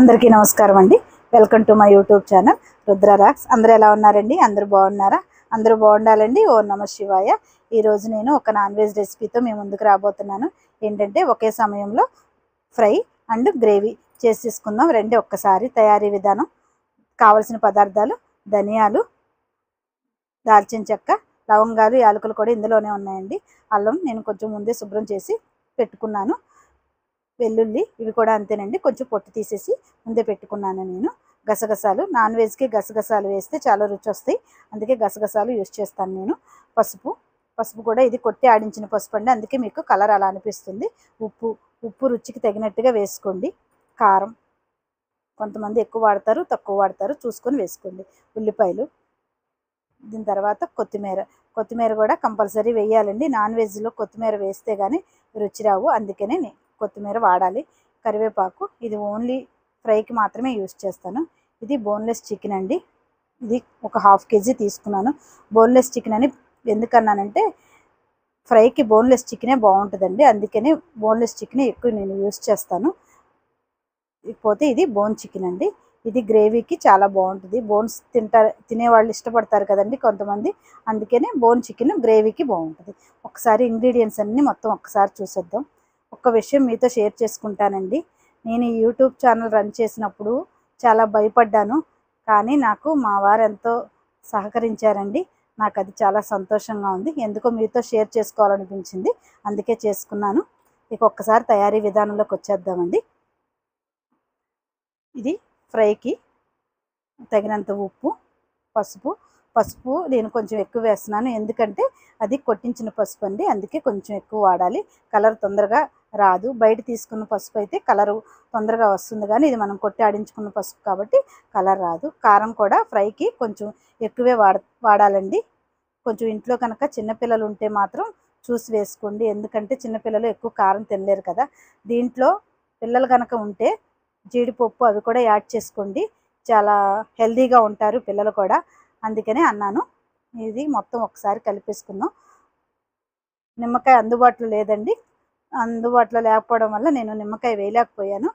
అందరికీ నమస్కారం అండి. Welcome to my YouTube channel Rudra rocks. అందరూ ఎలా ఉన్నారండి? అందరూ బాగున్నారా? అందరూ బాగుండాలండి. ఓం నమః శివాయ. ఈరోజు నేను ఒక నాన్ వెజ్ రెసిపీతో మీ ముందుకు రాబోతున్నాను. ఏంటంటే ఒకే సమయంలో ఫ్రై అండ్ గ్రేవీ చేసి తీసుకుందాం రండి. ఒక్కసారి తయారీ విధానం. కావలసిన పదార్థాలు: ధనియాలు, దాల్చిన చెక్క, లవంగాలు, యాలకులు కూడా ఇందులోనే ఉన్నాయండి. అల్లం నేను కొంచెం ముందే శుభ్రం చేసి పెట్టుకున్నాను. వెల్లుల్లి ఇవి కూడా అంతేనండి, కొంచెం పొట్టు తీసేసి ముందే పెట్టుకున్నాను నేను. గసగసాలు, నాన్ వెజ్కి గసగసాలు వేస్తే చాలా రుచి వస్తాయి, అందుకే గసగసాలు యూజ్ చేస్తాను నేను. పసుపు కూడా ఇది కొట్టి ఆడించిన పసుపు అండి, అందుకే మీకు కలర్ అలా అనిపిస్తుంది. ఉప్పు రుచికి తగినట్టుగా వేసుకోండి. కారం కొంతమంది ఎక్కువ వాడతారు, తక్కువ వాడతారు, చూసుకొని వేసుకోండి. ఉల్లిపాయలు, దీని తర్వాత కొత్తిమీర కూడా కంపల్సరీ వేయాలండి. నాన్ వెజ్లో కొత్తిమీర వేస్తే కానీ రుచి రావు, అందుకనే కొత్తిమీర వాడాలి. కరివేపాకు ఇది ఓన్లీ ఫ్రైకి మాత్రమే యూజ్ చేస్తాను. ఇది బోన్లెస్ చికెన్ అండి. ఇది ఒక 1/2 kg తీసుకున్నాను. బోన్లెస్ చికెన్ అని ఎందుకన్నానంటే ఫ్రైకి బోన్లెస్ చికెనే బాగుంటుందండి, అందుకనే బోన్లెస్ చికెన్ ఎక్కువ నేను యూజ్ చేస్తాను. ఇకపోతే ఇది బోన్ చికెన్ అండి. ఇది గ్రేవీకి చాలా బాగుంటుంది. బోన్స్ తినేవాళ్ళు ఇష్టపడతారు కదండి కొంతమంది, అందుకనే బోన్ చికెన్ గ్రేవీకి బాగుంటుంది. ఒకసారి ఇంగ్రీడియంట్స్ అన్నీ మొత్తం ఒక్కసారి చూసేద్దాం. ఒక్క విషయం మీతో షేర్ చేసుకుంటానండి. నేను ఈ యూట్యూబ్ ఛానల్ రన్ చేసినప్పుడు చాలా భయపడ్డాను, కానీ నాకు మా వారు ఎంతో సహకరించారండి. నాకు అది చాలా సంతోషంగా ఉంది. ఎందుకో మీతో షేర్ చేసుకోవాలనిపించింది, అందుకే చేసుకున్నాను. ఇక ఒక్కసారి తయారీ విధానంలోకి వచ్చేద్దామండి. ఇది ఫ్రైకి తగినంత ఉప్పు, పసుపు నేను కొంచెం ఎక్కువ వేస్తున్నాను, ఎందుకంటే అది కొట్టించిన పసుపు అండి, అందుకే కొంచెం ఎక్కువ వాడాలి. కలర్ తొందరగా రాదు. బయట తీసుకున్న పసుపు అయితే కలరు తొందరగా వస్తుంది, కానీ ఇది మనం కొట్టి ఆడించుకున్న పసుపు కాబట్టి కలర్ రాదు. కారం కూడా ఫ్రైకి కొంచెం ఎక్కువే వాడాలండి. కొంచెం ఇంట్లో కనుక చిన్నపిల్లలు ఉంటే మాత్రం చూసి వేసుకోండి, ఎందుకంటే చిన్నపిల్లలు ఎక్కువ కారం తినలేరు కదా. దీంట్లో పిల్లలు కనుక ఉంటే జీడిపప్పు అవి కూడా యాడ్ చేసుకోండి, చాలా హెల్తీగా ఉంటారు పిల్లలు కూడా, అందుకనే అన్నాను. ఇది మొత్తం ఒకసారి కలిపేసుకుందాం. నిమ్మకాయ అందుబాటులో లేదండి, అందుబాటులో లేకపోవడం వల్ల నేను నిమ్మకాయ వేయలేకపోయాను.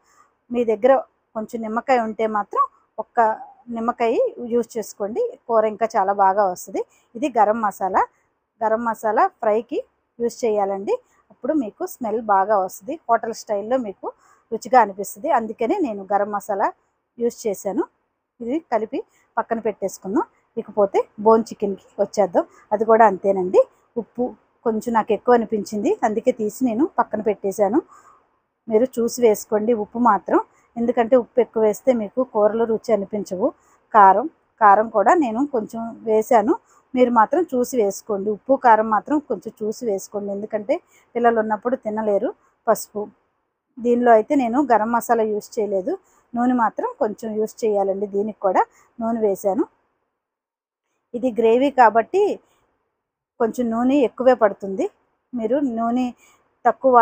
మీ దగ్గర కొంచెం నిమ్మకాయ ఉంటే మాత్రం ఒక్క నిమ్మకాయ యూజ్ చేసుకోండి, కూర ఇంకా చాలా బాగా వస్తుంది. ఇది గరం మసాలా ఫ్రైకి యూజ్ చేయాలండి, అప్పుడు మీకు స్మెల్ బాగా వస్తుంది, హోటల్ స్టైల్లో మీకు రుచిగా అనిపిస్తుంది, అందుకనే నేను గరం మసాలా యూజ్ చేశాను. ఇది కలిపి పక్కన పెట్టేసుకుందాం. ఇకపోతే బోన్ చికెన్కి వచ్చేద్దాం. అది కూడా అంతేనండి. ఉప్పు కొంచెం నాకు ఎక్కువ అనిపించింది, అందుకే తీసి నేను పక్కన పెట్టేశాను. మీరు చూసి వేసుకోండి ఉప్పు మాత్రం, ఎందుకంటే ఉప్పు ఎక్కువ వేస్తే మీకు కూరలు రుచి అనిపించవు. కారం కూడా నేను కొంచెం వేశాను, మీరు మాత్రం చూసి వేసుకోండి. ఉప్పు కారం మాత్రం కొంచెం చూసి వేసుకోండి, ఎందుకంటే పిల్లలు ఉన్నప్పుడు తినలేరు. పసుపు, దీనిలో అయితే నేను గరం మసాలా యూజ్ చేయలేదు, నూనె మాత్రం కొంచెం యూజ్ చేయాలండి, దీనికి కూడా నూనె వేశాను. ఇది గ్రేవీ కాబట్టి కొంచెం నూనె ఎక్కువే పడుతుంది, మీరు నూనె తక్కువ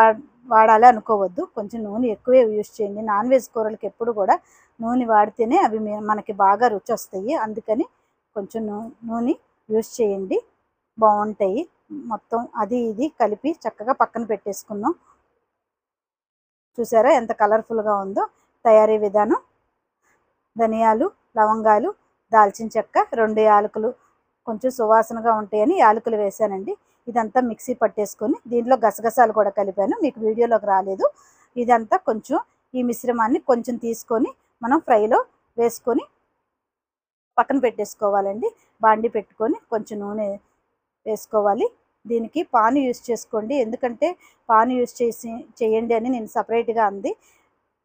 వాడాలి అనుకోవద్దు, కొంచెం నూనె ఎక్కువే యూజ్ చేయండి. నాన్ వెజ్ కూరలకి ఎప్పుడు కూడా నూనె వాడితేనే అవి మనకి బాగా రుచి వస్తాయి, అందుకని కొంచెం నూనె యూజ్ చేయండి, బాగుంటాయి. మొత్తం అది ఇది కలిపి చక్కగా పక్కన పెట్టేసుకుందాం. చూసారా ఎంత కలర్ఫుల్గా ఉందో తయారీ విధానం. ధనియాలు, లవంగాలు, దాల్చిన చెక్క, 2 యాలకులు కొంచెం సువాసనగా ఉంటాయని యాలకులు వేసానండి. ఇదంతా మిక్సీ పట్టేసుకొని దీంట్లో గసగసాలు కూడా కలిపాను, మీకు వీడియోలోకి రాలేదు. ఇదంతా కొంచెం ఈ మిశ్రమాన్ని కొంచెం తీసుకొని మనం ఫ్రైలో వేసుకొని పక్కన పెట్టేసుకోవాలండి. బాండి పెట్టుకొని కొంచెం నూనె వేసుకోవాలి. దీనికి పాను యూజ్ చేసుకోండి, ఎందుకంటే పాను యూజ్ చేయండి అని నేను సపరేట్గా అంది.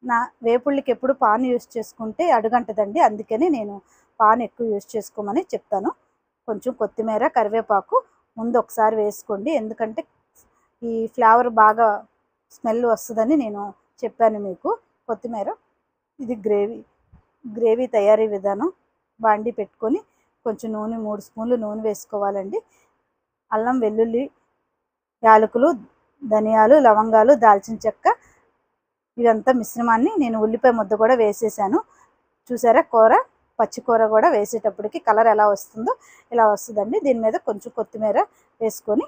నా వేపుళ్ళకి ఎప్పుడు పాను యూజ్ చేసుకుంటే అడుగంటదండి, అందుకని నేను పాను ఎక్కువ యూజ్ చేసుకోమని చెప్తాను. కొంచెం కొత్తిమీర, కరివేపాకు ముందు ఒకసారి వేసుకోండి, ఎందుకంటే ఈ ఫ్లేవర్ బాగా స్మెల్ వస్తుందని నేను చెప్పాను మీకు. కొత్తిమీర. ఇది గ్రేవీ తయారీ విధానం. బాండి పెట్టుకొని కొంచెం నూనె 3 స్పూన్లు నూనె వేసుకోవాలండి. అల్లం, వెల్లుల్లి, యాలకులు, ధనియాలు, లవంగాలు, దాల్చిన చెక్క, ఇదంతా మిశ్రమాన్ని నేను ఉల్లిపాయ ముద్ద కూడా వేసేసాను. చూసారా పచ్చి కూర కూడా వేసేటప్పటికి కలర్ ఎలా వస్తుందో ఇలా వస్తుందండి. దీని మీద కొంచెం కొత్తిమీర వేసుకొని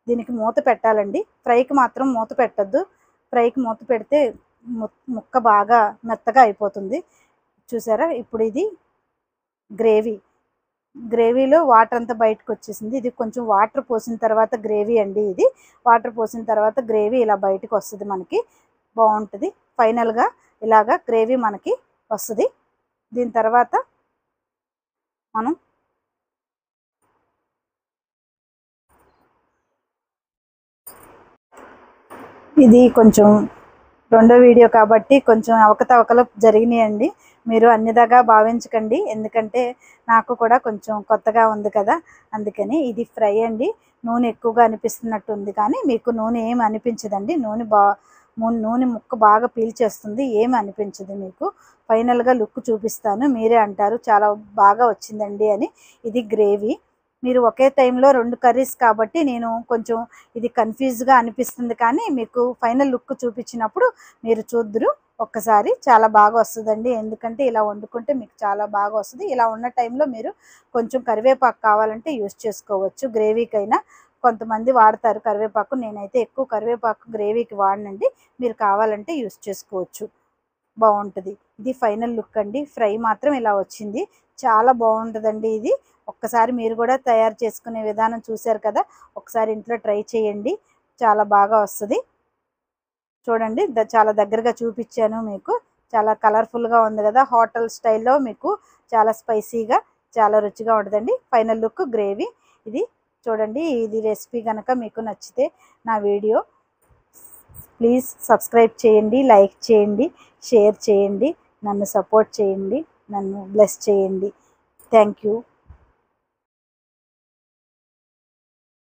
దీనికి మూత పెట్టాలండి. ఫ్రైకి మాత్రం మూత పెట్టద్దు, ఫ్రైకి మూత పెడితే ముక్క బాగా మెత్తగా అయిపోతుంది. చూసారా? ఇప్పుడు ఇది గ్రేవీలో వాటర్ అంతా బయటకు వచ్చేసింది. ఇది కొంచెం వాటర్ పోసిన తర్వాత గ్రేవీ అండి. ఇది వాటర్ పోసిన తర్వాత గ్రేవీ ఇలా బయటకు వస్తుంది, మనకి బాగుంటుంది. ఫైనల్గా ఇలాగా గ్రేవీ మనకి వస్తుంది. దీని తర్వాత మనం ఇది కొంచెం రెండో వీడియో కాబట్టి కొంచెం అవకతవకలు జరిగినాయండి. మీరు అన్నిదాగా భావించకండి, ఎందుకంటే నాకు కూడా కొంచెం కొత్తగా ఉంది కదా, అందుకని. ఇది ఫ్రై అండి. నూనె ఎక్కువగా అనిపిస్తున్నట్టు ఉంది, కానీ మీకు నూనె ఏమి అనిపించదండి. నూనె ముక్క బాగా పీల్చేస్తుంది, ఏమి అనిపించదు మీకు. ఫైనల్గా లుక్ చూపిస్తాను, మీరే అంటారు చాలా బాగా వచ్చిందండి అని. ఇది గ్రేవీ. మీరు ఒకే టైంలో 2 కర్రీస్ కాబట్టి నేను కొంచెం ఇది కన్ఫ్యూజ్గా అనిపిస్తుంది, కానీ మీకు ఫైనల్ లుక్ చూపించినప్పుడు మీరు చూద్దురు ఒక్కసారి. చాలా బాగా వస్తుందండి, ఎందుకంటే ఇలా వండుకుంటే మీకు చాలా బాగా వస్తుంది. ఇలా ఉన్న టైంలో మీరు కొంచెం కరివేపాకు కావాలంటే యూస్ చేసుకోవచ్చు. గ్రేవీకైనా కొంతమంది వాడతారు కరివేపాకు, నేనైతే ఎక్కువ కరివేపాకు గ్రేవీకి వాడనండి. మీరు కావాలంటే యూస్ చేసుకోవచ్చు, బాగుంటుంది. ఇది ఫైనల్ లుక్ అండి. ఫ్రై మాత్రం ఇలా వచ్చింది, చాలా బాగుంటుందండి ఇది. ఒక్కసారి మీరు కూడా తయారు చేసుకునే విధానం చూశారు కదా, ఒకసారి ఇంట్లో ట్రై చేయండి, చాలా బాగా వస్తుంది. చూడండి, చాలా దగ్గరగా చూపించాను మీకు. చాలా కలర్ఫుల్గా ఉంది కదా, హోటల్ స్టైల్లో మీకు చాలా స్పైసీగా చాలా రుచిగా ఉంటుందండి. ఫైనల్ లుక్ గ్రేవీ ఇది. చూడండి, ఇది రెసిపీ కనుక మీకు నచ్చితే నా వీడియో ప్లీజ్ సబ్స్క్రైబ్ చేయండి, లైక్ చేయండి, షేర్ చేయండి, నన్ను సపోర్ట్ చేయండి, నన్ను బ్లెస్ చేయండి. Thank you.